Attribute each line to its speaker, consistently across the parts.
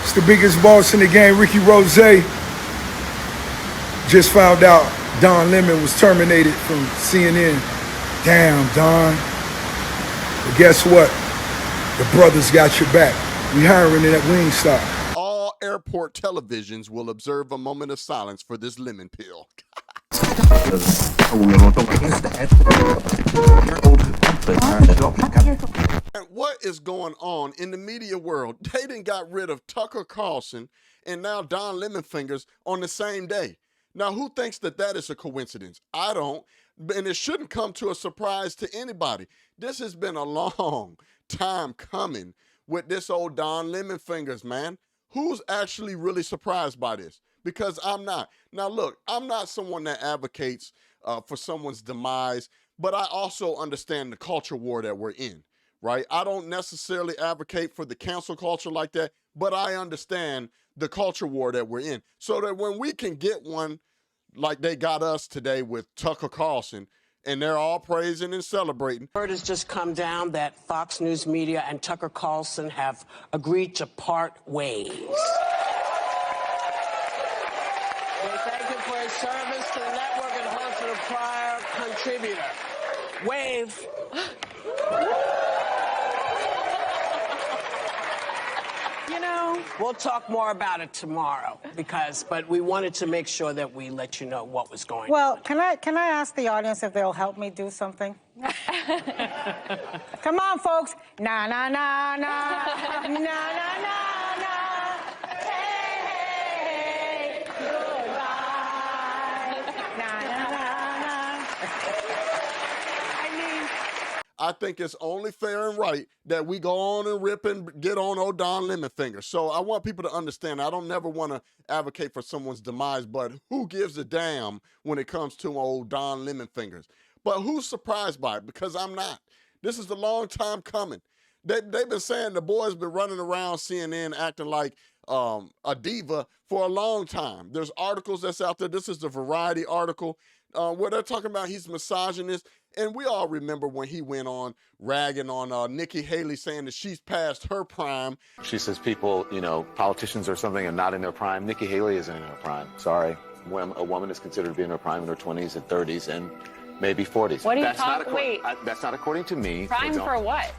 Speaker 1: It's the biggest boss in the game, Ricky Rose. Just found out Don Lemon was terminated from CNN. Damn, Don. But guess what? The brothers got your back. We hiring in at Wingstop.
Speaker 2: All airport televisions will observe a moment of silence for this lemon pill. And what is going on in the media world? They done got rid of Tucker Carlson and now Don Lemonfingers on the same day. Now, who thinks that that is a coincidence? I don't, and it shouldn't come to a surprise to anybody. This has been a long time coming with this old Don Lemonfingers, man. Who's actually really surprised by this? Because I'm not. Now, look, I'm not someone that advocates for someone's demise, but I also understand the culture war that we're in, right? I don't necessarily advocate for the cancel culture like that, but I understand the culture war that we're in. So that when we can get one like they got us today with Tucker Carlson, and they're all praising and celebrating.
Speaker 3: Word has just come down that Fox News Media and Tucker Carlson have agreed to part ways. They thank him for his service to the network and hold for the prior contributor. Wave. You know, we'll talk more about it tomorrow but we wanted to make sure that we let you know what was going on.
Speaker 4: Well, can I ask the audience if they'll help me do something? Come on, folks. Na na na na na na na na. Hey, hey, goodbye. Na na na na.
Speaker 2: I think it's only fair and right that we go on and rip and get on old Don Lemonfinger. So I want people to understand, I don't never want to advocate for someone's demise, but who gives a damn when it comes to old Don Lemonfingers? But who's surprised by it? Because I'm not. This is a long time coming. They've been saying the boy's been running around CNN acting like a diva for a long time. There's articles that's out there. This is the Variety article where they're talking about he's misogynist. And we all remember when he went on ragging on Nikki Haley saying that she's past her prime.
Speaker 5: She says people, politicians or something are not in their prime. Nikki Haley isn't in her prime. Sorry. When a woman is considered to be in her prime in her 20s and 30s and maybe 40s.
Speaker 6: What are you talking? Wait.
Speaker 5: That's not according to me.
Speaker 6: Prime for what?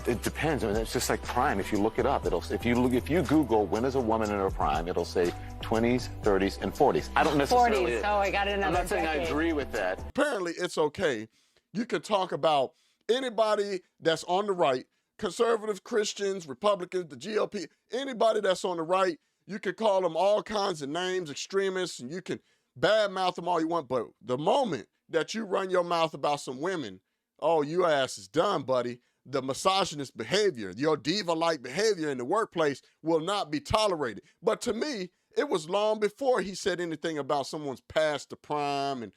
Speaker 5: It depends. I mean, it's just like prime. If you look it up, if you Google when is a woman in her prime, it'll say 20s, 30s, and 40s. I don't necessarily.
Speaker 6: 40s. Oh, I got another.
Speaker 5: I'm not saying
Speaker 6: decade.
Speaker 5: I agree with that.
Speaker 2: Apparently, it's okay. You can talk about anybody that's on the right, conservatives, Christians, Republicans, the GOP, anybody that's on the right. You can call them all kinds of names, extremists, and you can badmouth them all you want. But the moment that you run your mouth about some women, oh, your ass is done, buddy. The misogynist behavior, your diva-like behavior in the workplace will not be tolerated. But to me, it was long before he said anything about someone's past the prime and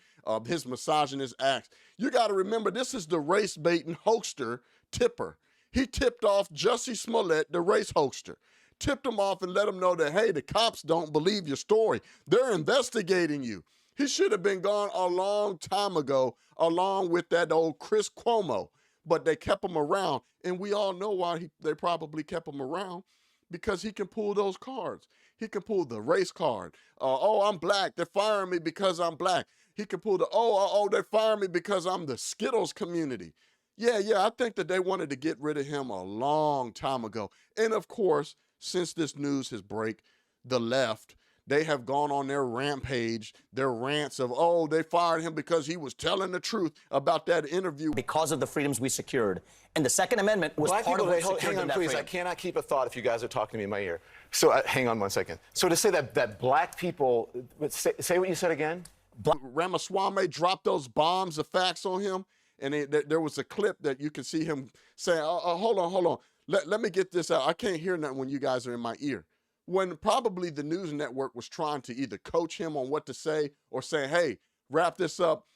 Speaker 2: his misogynist acts. You got to remember, this is the race-baiting hoaxer Tipper. He tipped off Jussie Smollett, the race hoaxer. Tipped him off and let him know that, hey, the cops don't believe your story. They're investigating you. He should have been gone a long time ago, along with that old Chris Cuomo. But they kept him around, and we all know why they probably kept him around, because he can pull those cards. He can pull the race card. Oh, I'm black. They're firing me because I'm black. He can pull the, they're firing me because I'm the Skittles community. Yeah, I think that they wanted to get rid of him a long time ago. And of course, since this news has break, the left, they have gone on their rampage, their rants of, they fired him because he was telling the truth about that interview.
Speaker 7: Because of the freedoms we secured. And the Second Amendment was part of what secured
Speaker 5: hang on,
Speaker 7: that
Speaker 5: please.
Speaker 7: freedom.
Speaker 5: I cannot keep a thought if you guys are talking to me in my ear. So hang on one second. So to say that black people, say what you said again?
Speaker 2: Ramaswamy dropped those bombs of facts on him, and there was a clip that you can see him saying, hold on. Let me get this out. I can't hear nothing when you guys are in my ear. When probably the news network was trying to either coach him on what to say or say, hey, wrap this up,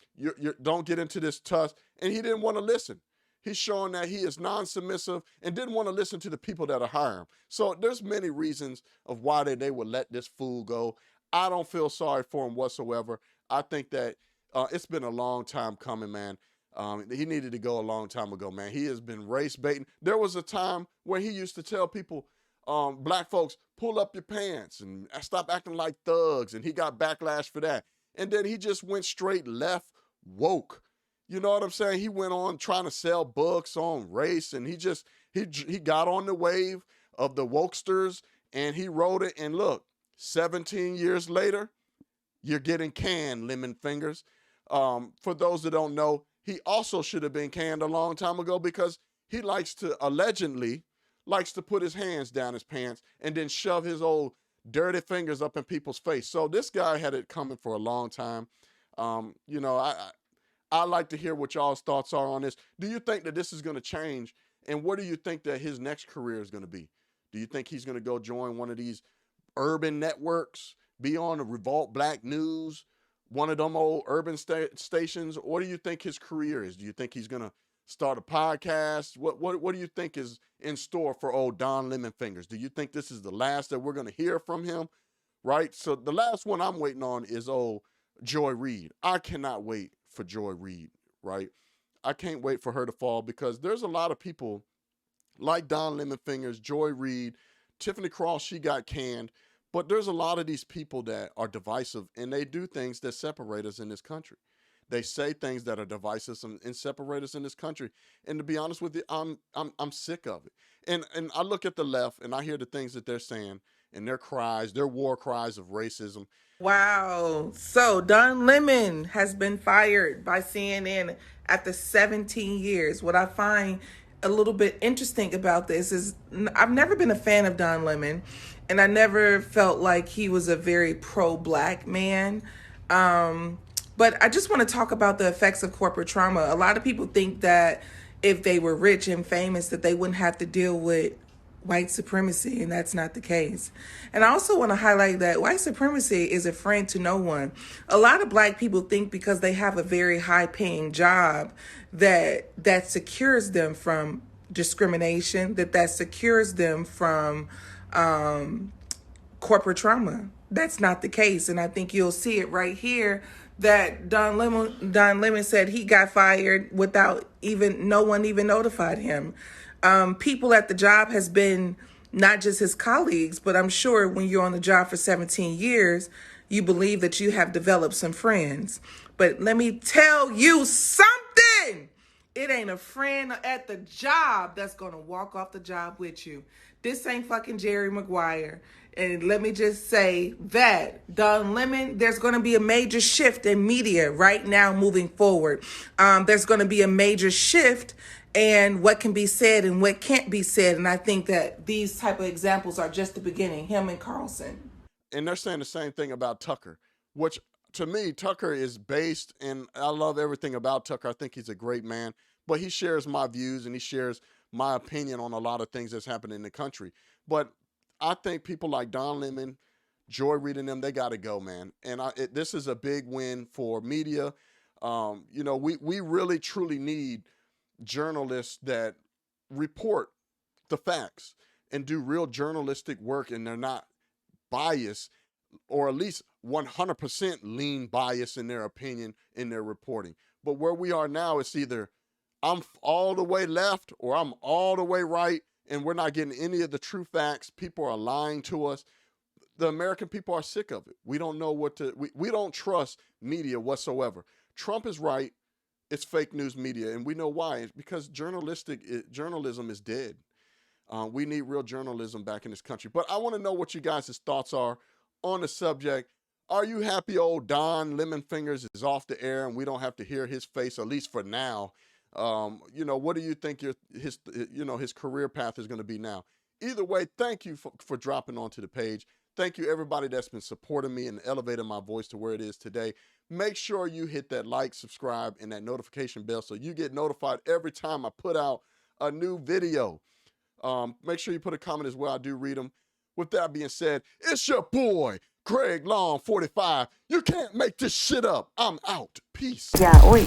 Speaker 2: don't get into this tuss, and he didn't want to listen. He's showing that he is non-submissive and didn't want to listen to the people that are hiring him. So there's many reasons of why they would let this fool go. I don't feel sorry for him whatsoever. I think that it's been a long time coming, man. He needed to go a long time ago, man. He has been race baiting. There was a time where he used to tell people, black folks, pull up your pants and stop acting like thugs. And he got backlash for that. And then he just went straight left woke. You know what I'm saying? He went on trying to sell books on race, and he got on the wave of the wokesters, and he rode it. And look, 17 years later, you're getting canned, lemon fingers. For those that don't know, he also should have been canned a long time ago because he allegedly likes to put his hands down his pants and then shove his old dirty fingers up in people's face. So this guy had it coming for a long time. You know, I like to hear what y'all's thoughts are on this. Do you think that this is going to change? And what do you think that his next career is going to be? Do you think he's going to go join one of these urban networks, be on the Revolt Black News, one of them old urban stations? What do you think his career is? Do you think he's going to start a podcast? What do you think is in store for old Don Lemon Fingers? Do you think this is the last that we're going to hear from him? Right? So the last one I'm waiting on is old Joy Reid. I cannot wait for Joy Reid, right? I can't wait for her to fall because there's a lot of people like Don Lemon Fingers, Joy Reid, Tiffany Cross, she got canned, but there's a lot of these people that are divisive and they do things that separate us in this country. They say things that are divisive and separate us in this country. And to be honest with you, I'm sick of it. And I look at the left and I hear the things that they're saying and their cries, their war cries of racism.
Speaker 6: Wow. So Don Lemon has been fired by CNN after 17 years. What I find a little bit interesting about this is I've never been a fan of Don Lemon, and I never felt like he was a very pro-black man. But I just want to talk about the effects of corporate trauma. A lot of people think that if they were rich and famous that they wouldn't have to deal with white supremacy, and that's not the case. And I also want to highlight that white supremacy is a friend to no one. A lot of black people think because they have a very high-paying job that secures them from discrimination, that secures them from corporate trauma. That's not the case, and I think you'll see it right here that Don Lemon said he got fired without no one even notified him. People at the job has been not just his colleagues, but I'm sure when you're on the job for 17 years, you believe that you have developed some friends. But let me tell you something. It ain't a friend at the job that's going to walk off the job with you. This ain't fucking Jerry Maguire. And let me just say that Don Lemon, there's going to be a major shift in media right now moving forward. There's going to be a major shift and what can be said and what can't be said. And I think that these type of examples are just the beginning, him and Carlson.
Speaker 2: And they're saying the same thing about Tucker, which to me, Tucker is based, and I love everything about Tucker. I think he's a great man, but he shares my views and he shares my opinion on a lot of things that's happening in the country. But I think people like Don Lemon, Joy Reid and them, they got to go, man. And this is a big win for media. You know, we really, truly need journalists that report the facts and do real journalistic work, and they're not biased, or at least 100% lean bias in their opinion, in their reporting. But where we are now, it's either I'm all the way left or I'm all the way right, and we're not getting any of the true facts. People are lying to us. The American people are sick of it. We don't know what to, we don't trust media whatsoever. Trump is right. It's fake news media, and we know why. It's because journalism is dead. We need real journalism back in this country. But I want to know what you guys' thoughts are on the subject. Are you happy old Don Lemon Fingers is off the air and we don't have to hear his face, at least for now? You know, what do you think his career path is going to be now? Either way, thank you for dropping onto the page. Thank you, everybody that's been supporting me and elevating my voice to where it is today. Make sure you hit that like, subscribe, and that notification bell so you get notified every time I put out a new video. Make sure you put a comment as well. I do read them. With that being said, it's your boy, Craig Long 45. You can't make this shit up. I'm out. Peace.
Speaker 8: Yeah, oi.